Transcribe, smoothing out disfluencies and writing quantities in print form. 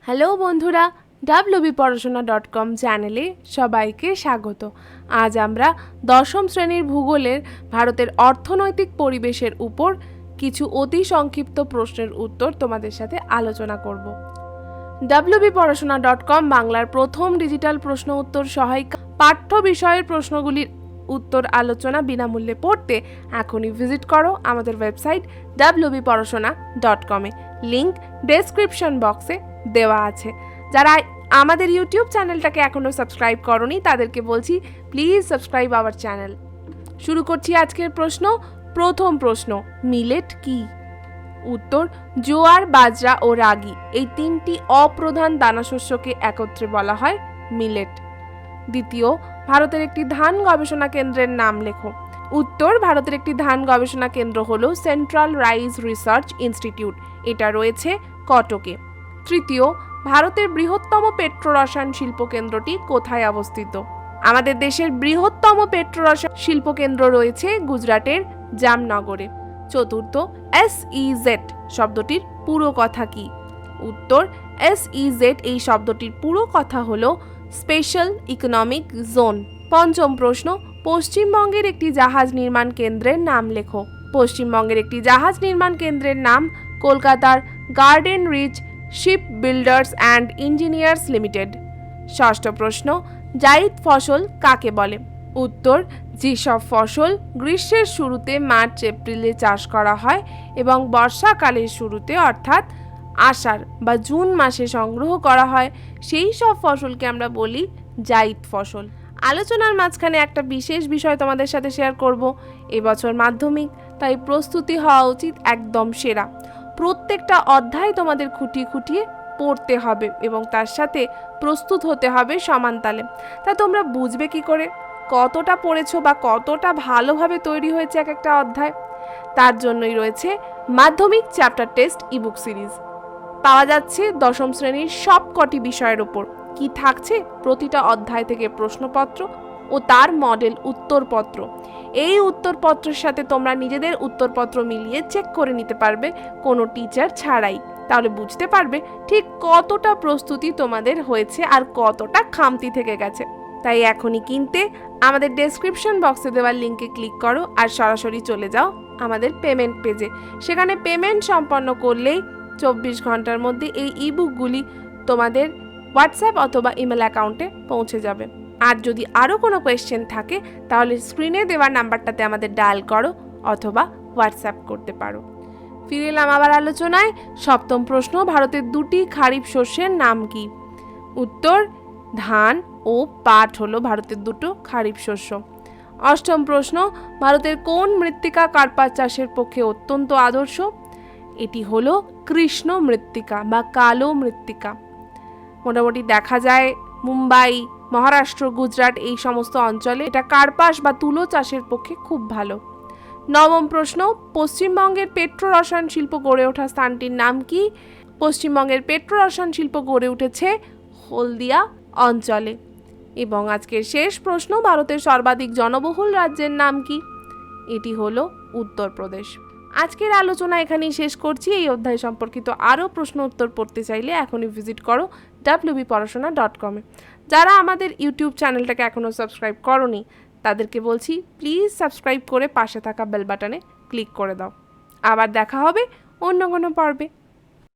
Hello বন্ধুরা, wbporashona.com চ্যানেলে সবাইকে স্বাগত। আজ আমরা দশম শ্রেণীর ভূগোলের ভারতের অর্থনৈতিক পরিবেশের উপর কিছু অতি সংক্ষিপ্ত প্রশ্নের উত্তর তোমাদের সাথে আলোচনা করব। wbporashona.com বাংলার প্রথম ডিজিটাল প্রশ্ন উত্তর সহায়িকা। পাঠ্য বিষয়ের প্রশ্নগুলির উত্তর আলোচনা বিনামূল্যে পড়তে এখনই ভিজিট করো আমাদের ওয়েবসাইট wbporashona.com এ। লিংক ডেসক্রিপশন বক্সে দেওয়া আছে। যারা আমাদের ইউটিউব চ্যানেলটাকে এখনো সাবস্ক্রাইব করোনি তাদেরকে বলছি প্লিজ সাবস্ক্রাইব আওয়ার চ্যানেল। শুরু করছি আজকের প্রশ্ন। প্রথম প্রশ্ন, মিলেট কি? উত্তর, জোয়ার, বাজরা ও রাগি এই তিনটি অপ্রধান দানাশস্যকে একত্রে বলা হয় মিলেট। দ্বিতীয়, ভারতের একটি ধান গবেষণা কেন্দ্রের নাম লেখো। উত্তর, ভারতের একটি ধান গবেষণা কেন্দ্র হলো সেন্ট্রাল রাইস রিসার্চ ইনস্টিটিউট, এটা রয়েছে কটকে। তৃতীয়, ভারতের বৃহত্তম পেট্রোরসায়ন শিল্প কেন্দ্রটি কোথায় অবস্থিত? আমাদের দেশের বৃহত্তম পেট্রোরসায়ন শিল্প কেন্দ্র রয়েছে গুজরাটের জামনগরে। চতুর্থ, SEZ শব্দটির পুরো কথা কি? উত্তর, SEZ এই শব্দটির পুরো কথা হলো স্পেশাল ইকোনমিক জোন। পঞ্চম প্রশ্ন, পশ্চিমবঙ্গের একটি জাহাজ নির্মাণ কেন্দ্রের নাম লেখো। পশ্চিমবঙ্গের একটি জাহাজ নির্মাণ কেন্দ্রের নাম কলকাতার Garden Reach Shipbuilders and Engineers Limited. ষষ্ঠ প্রশ্ন, জাইদ ফসল কাকে বলে? উত্তর, যেসব ফসল গ্রীষ্মের শুরুতে মার্চ এপ্রিলে চাষ করা হয় এবং বর্ষাকালের শুরুতে অর্থাৎ আষাঢ় বা জুন মাসে সংগ্রহ করা হয় সেই সব ফসলকে আমরা বলি জাইদ ফসল। আলোচনার মাঝখানে একটা বিশেষ বিষয় তোমাদের সাথে শেয়ার করব। এবছর মাধ্যমিক, তাই প্রস্তুতি হওয়া উচিত একদম সেরা। প্রত্যেকটা অধ্যায় তোমাদের খুঁটিয়ে খুঁটিয়ে পড়তে হবে এবং তার সাথে প্রস্তুত হতে হবে সমান তালে। তা তোমরা বুঝবে কি করে কতটা পড়েছো বা কতটা ভালোভাবে তৈরি হয়েছে এক একটা অধ্যায়? তার জন্যই রয়েছে মাধ্যমিক চ্যাপ্টার টেস্ট ইবুক সিরিজ। পাওয়া যাচ্ছে দশম শ্রেণীর সব কটি বিষয়ের ওপর। কি থাকছে? প্রতিটা অধ্যায় থেকে প্রশ্নপত্র ও তার মডেল উত্তরপত্র। এই উত্তরপত্রের সাথে তোমরা নিজেদের উত্তরপত্র মিলিয়ে চেক করে নিতে পারবে কোনো টিচার ছাড়াই। তাহলে বুঝতে পারবে ঠিক কতটা প্রস্তুতি তোমাদের হয়েছে আর কতটা খামতি থেকে গেছে। তাই এখনই কিনতে আমাদের ডেসক্রিপশন বক্সে দেওয়া লিঙ্কে ক্লিক করো আর সরাসরি চলে যাও আমাদের পেমেন্ট পেজে। সেখানে পেমেন্ট সম্পন্ন করলেই 24 ঘন্টার মধ্যে এই ইবুকগুলি তোমাদের হোয়াটসঅ্যাপ অথবা ইমেল অ্যাকাউন্টে পৌঁছে যাবে। আর যদি আরও কোনো কোয়েশ্চেন থাকে তাহলে স্ক্রিনে দেওয়া নাম্বারটাতে আমাদের ডায়াল করো অথবা হোয়াটসঅ্যাপ করতে পারো। ফিরে এলাম আবার আলোচনায়। সপ্তম প্রশ্ন, ভারতের দুটি খারিফ শস্যের নাম কি? উত্তর, ধান ও পাট হলো ভারতের দুটো খারিফ শস্য। অষ্টম প্রশ্ন, ভারতের কোন মৃত্তিকা কার্পাস চাষের পক্ষে অত্যন্ত আদর্শ? এটি হলো কৃষ্ণ মৃত্তিকা বা কালো মৃত্তিকা। মোটামুটি দেখা যায় মুম্বাই, মহারাষ্ট্র, গুজরাট এই সমস্ত অঞ্চলে এটা কার্পাস বা তুলো চাষের পক্ষে খুব ভালো। নবম প্রশ্ন, পশ্চিমবঙ্গের পেট্রোরসায়ন শিল্প গড়ে ওঠা স্থানটির নাম কি? পশ্চিমবঙ্গের পেট্রোরসায়ন শিল্প গড়ে উঠেছে হলদিয়া অঞ্চলে। এবং আজকের শেষ প্রশ্ন, ভারতের সর্বাধিক জনবহুল রাজ্যের নাম কি? এটি হলো উত্তরপ্রদেশ। আজকের আলোচনা এখানেই শেষ করছি। এই অধ্যায় সম্পর্কিত আরও প্রশ্ন উত্তর পড়তে চাইলে এখনই ভিজিট করো wbporashona.com এ। যারা আমাদের ইউটিউব চ্যানেলটাকে এখনও সাবস্ক্রাইব করোনি তাদেরকে বলছি প্লিজ সাবস্ক্রাইব করে পাশে থাকা বেল বাটনে ক্লিক করে দাও। আবার দেখা হবে অন্য কোনো পর্বে।